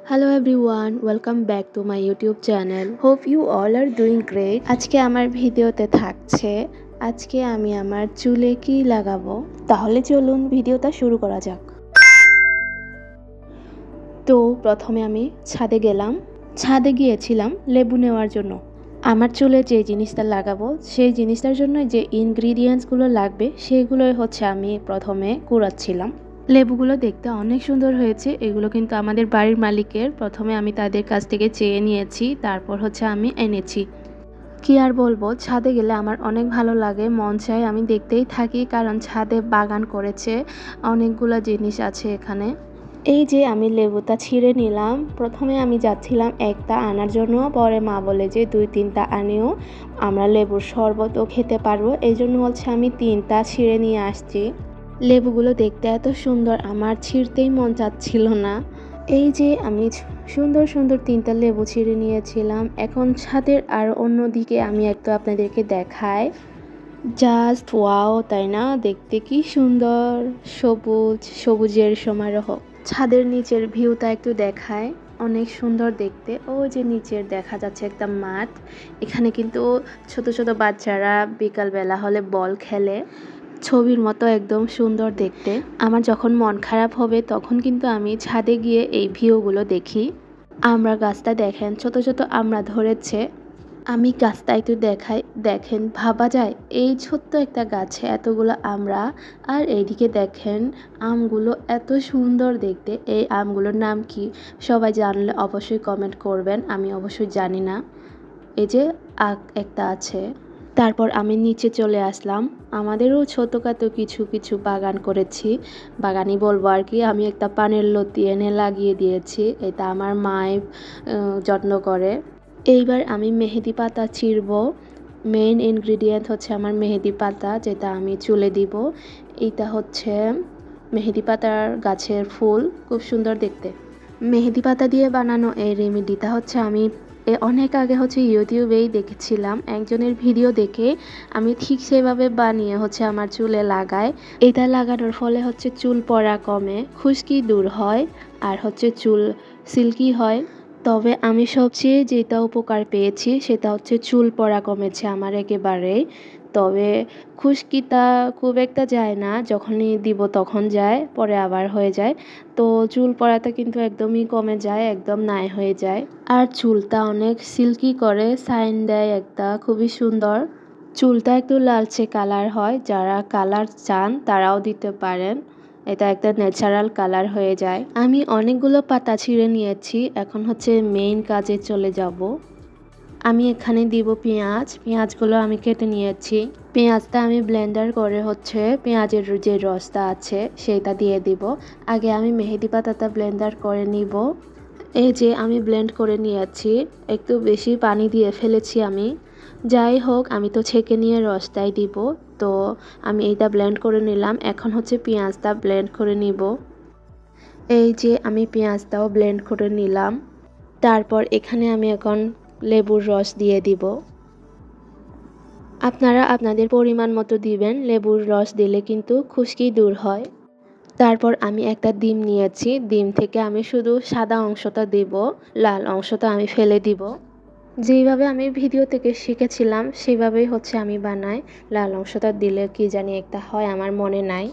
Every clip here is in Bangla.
Hello everyone, welcome back to my YouTube channel. Hope you all are doing great. আজকে আমার ভিডিওতে থাকছে আজকে আমি আমার চুলে কি লাগাবো। তাহলে চলুন ভিডিওটা শুরু করা যাক। তো প্রথমে আমি ছাদে গেলাম। ছাদে গিয়েছিলাম লেবু নেওয়ার জন্য। আমার চুলে যে জিনিসটা লাগাবো সেই জিনিসটার জন্য যে ইনগ্রিডিয়েন্টসগুলো লাগবে সেগুলোই হচ্ছে আমি প্রথমে কুড়াচ্ছিলাম। লেবুগুলো দেখতে অনেক সুন্দর হয়েছে। এগুলো কিন্তু আমাদের বাড়ির মালিকের। প্রথমে আমি তাদের কাছ থেকে চেয়ে নিয়েছি, তারপর হচ্ছে আমি এনেছি। কি আর বলবো, ছাদে গেলে আমার অনেক ভালো লাগে, মন চায় আমি দেখতেই থাকি, কারণ ছাদে বাগান করেছে, অনেকগুলো জিনিস আছে এখানে। এই যে আমি লেবুটা ছিঁড়ে নিলাম। প্রথমে আমি যাচ্ছিলাম একটা আনার জন্য, পরে মা বলে যে 2-3টা আনিও, আমরা লেবুর শরবতও খেতে পারবো। এই জন্য হচ্ছে আমি 3টা ছিঁড়ে নিয়ে আসছি। লেবুগুলো দেখতে এত সুন্দর, আমার ছিঁড়তেই মন চাচ্ছিল না। এই যে আমি সুন্দর সুন্দর 3টা লেবু ছিঁড়ে নিয়েছিলাম। এখন ছাদের আর অন্যদিকে আমি একটু আপনাদেরকে দেখাই। জাস্ট ওয়াও, তাই না? দেখতে কি সুন্দর, সবুজ সবুজের সমারোহ। ছাদের নিচের ভিউটা একটু দেখায়, অনেক সুন্দর দেখতে। ও যে নিচের দেখা যাচ্ছে একটা মাঠ, এখানে কিন্তু ছোট ছোট বাচ্চারা বিকালবেলা হলে বল খেলে, ছবির মতো একদম সুন্দর দেখতে। আমার যখন মন খারাপ হবে তখন কিন্তু আমি ছাদে গিয়ে এই ভিউগুলো দেখি। আমড়া গাছটা দেখেন, ছোট ছোট আমড়া ধরেছে। আমি গাছটা একটু দেখাই, দেখেন ভাবা যায় এই ছোট্ট একটা গাছে এতগুলো আমড়া। আর এইদিকে দেখেন আমগুলো এত সুন্দর দেখতে। এই আমগুলোর নাম কি সবাই জানলে অবশ্যই কমেন্ট করবেন, আমি অবশ্যই জানি না। এই যে আখ একটা আছে। তারপর আমি নিচে চলে আসলাম। আমাদেরও ছোটোখাটো কিছু কিছু বাগান করেছি, বাগানই বলবো আর কি। আমি একটা পানের লতি এনে লাগিয়ে দিয়েছি, এটা আমার মায়ের যত্ন করে। এইবার আমি মেহেদি পাতা ছিঁড়ব। মেইন ইনগ্রিডিয়েন্ট হচ্ছে আমার মেহেদি পাতা, যেটা আমি চুলে দিব। এইটা হচ্ছে মেহেদি পাতার গাছের ফুল, খুব সুন্দর দেখতে। মেহেদি পাতা দিয়ে বানানো এই রেমেডিটা হচ্ছে আমি অনেক আগে হচ্ছে ইউটিউবেই দেখেছিলাম, একজনের ভিডিও দেখে আমি ঠিক সেভাবে বানিয়ে হচ্ছে আমার চুলে লাগাই। এটা লাগানোর ফলে হচ্ছে চুল পড়া কমে, খুশকি দূর হয়, আর হচ্ছে চুল সিল্কি হয়। তবে আমি সবচেয়ে যেটা উপকার পেয়েছি সেটা হচ্ছে চুল পড়া কমেছে আমার একেবারেই। তবে খুশকিটা খুব একটা যায় না, যখনই দিব তখন যায়, পরে আবার হয়ে যায়। তো চুল পড়াটা কিন্তু একদমই কমে যায়, একদম নাই হয়ে যায়। আর চুলটা অনেক সিল্কি করে, শাইন দেয় একটা, খুবই সুন্দর। চুলটা একটু লালচে কালার হয়, যারা কালার চান তারাও দিতে পারেন, এটা একটা ন্যাচারাল কালার হয়ে যায়। আমি অনেকগুলো পাতা ছিঁড়ে নিয়েছি, এখন হচ্ছে মেইন কাজে চলে যাব। আমি এখানে দিব পেঁয়াজ। পেঁয়াজগুলো আমি কেটে নিয়েছি। পেঁয়াজটা আমি ব্লেন্ডার করে হচ্ছে পেঁয়াজের যে রসটা আছে সেটা দিয়ে দিব। আগে আমি মেহেদি পাতাটা ব্লেন্ডার করে নিব। এই যে আমি ব্লেন্ড করে নিয়েছি, একটু বেশি পানি দিয়ে ফেলেছি আমি। যাই হোক, আমি তো ছেঁকে নিয়ে রসটাই দিব। তো আমি এইটা ব্লেন্ড করে নিলাম, এখন হচ্ছে পেঁয়াজটা ব্লেন্ড করে নিব। এই যে আমি পেঁয়াজটাও ব্লেন্ড করে নিলাম। তারপর এখানে আমি এখন লেবুর রস দিয়ে দিব। আপনারা আপনাদের পরিমাণ মতো দিবেন, লেবুর রস দিলে কিন্তু খুশকি দূর হয়। তারপর আমি একটা ডিম নিয়েছি, ডিম থেকে আমি শুধু সাদা অংশটা দেব, লাল অংশটা আমি ফেলে দিব। যেইভাবে আমি ভিডিও থেকে শিখেছিলাম সেভাবেই হচ্ছে আমি বানাই। লাল অংশটা দিলে কি জানি একটা হয়, আমার মনে নাই।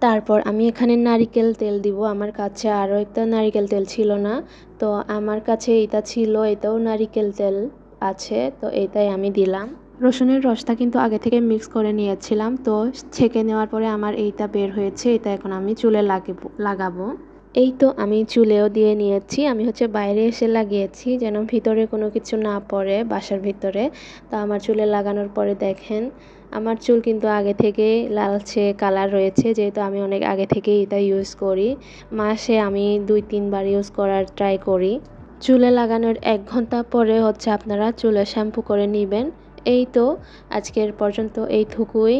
তারপর আমি এখানে নারিকেল তেল দিব। আমার কাছে আরও একটা নারিকেল তেল ছিল না, তো আমার কাছে এটা ছিল, এটাও নারিকেল তেল আছে, তো এটাই আমি দিলাম। রসুনের রসটা কিন্তু আগে থেকে মিক্স করে নিয়েছিলাম, তো ছেঁকে নেওয়ার পরে আমার এইটা বের হয়েছে, এটা এখন আমি চুলে লাগাবো। এই তো আমি চুলেও দিয়ে নিয়েছি। আমি হচ্ছে বাইরে এসে লাগিয়েছি যেন ভিতরে কোনো কিছু না পড়ে বাসার ভিতরে। তো আমার চুলে লাগানোর পরে দেখেন আমার চুল কিন্তু আগে থেকেই লালচে কালার রয়েছে, যেহেতু আমি অনেক আগে থেকেই এটা ইউজ করি। মাসে আমি 2-3 বার ইউজ করার ট্রাই করি। চুলে লাগানোর 1 ঘন্টা পরে হচ্ছে আপনারা চুলে শ্যাম্পু করে নেবেন। এই তো আজকের পর্যন্ত এইটুকুই।